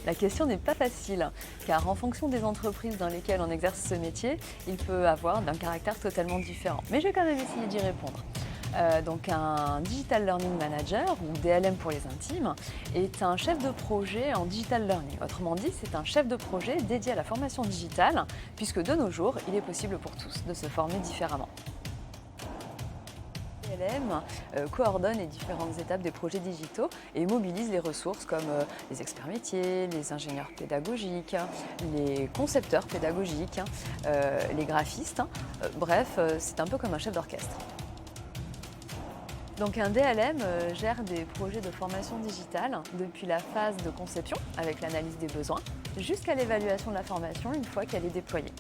La question n'est pas facile, car en fonction des entreprises dans lesquelles on exerce ce métier, il peut avoir d'un caractère totalement différent. Mais je vais quand même essayer d'y répondre. Donc un Digital Learning Manager, ou DLM pour les intimes, est un chef de projet en Digital Learning. Autrement dit, c'est un chef de projet dédié à la formation digitale, puisque de nos jours, il est possible pour tous de se former différemment. DLM coordonne les différentes étapes des projets digitaux et mobilise les ressources comme les experts métiers, les ingénieurs pédagogiques, les concepteurs pédagogiques, les graphistes. Bref, c'est un peu comme un chef d'orchestre. Donc un DLM gère des projets de formation digitale depuis la phase de conception, avec l'analyse des besoins, jusqu'à l'évaluation de la formation une fois qu'elle est déployée.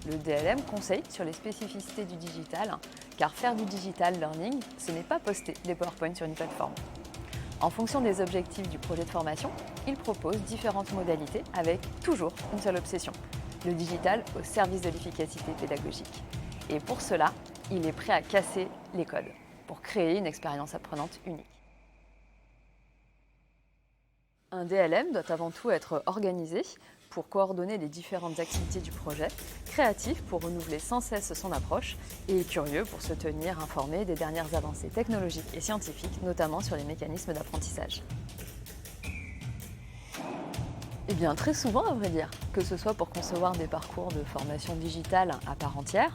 Le DLM conseille sur les spécificités du digital, car faire du digital learning, ce n'est pas poster des PowerPoint sur une plateforme. En fonction des objectifs du projet de formation, il propose différentes modalités avec toujours une seule obsession, le digital au service de l'efficacité pédagogique. Et pour cela, il est prêt à casser les codes pour créer une expérience apprenante unique. Un DLM doit avant tout être organisé pour coordonner les différentes activités du projet, créatif pour renouveler sans cesse son approche et curieux pour se tenir informé des dernières avancées technologiques et scientifiques, notamment sur les mécanismes d'apprentissage. Eh bien, très souvent, à vrai dire, que ce soit pour concevoir des parcours de formation digitale à part entière,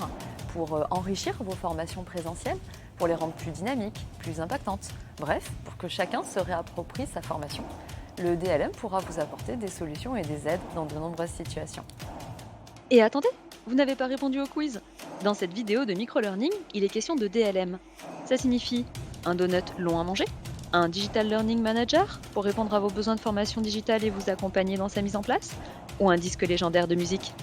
pour enrichir vos formations présentielles, pour les rendre plus dynamiques, plus impactantes, bref, pour que chacun se réapproprie sa formation. Le DLM pourra vous apporter des solutions et des aides dans de nombreuses situations. Et attendez, vous n'avez pas répondu au quiz. Dans cette vidéo de microlearning, il est question de DLM. Ça signifie un donut long à manger, un Digital Learning Manager pour répondre à vos besoins de formation digitale et vous accompagner dans sa mise en place, ou un disque légendaire de musique.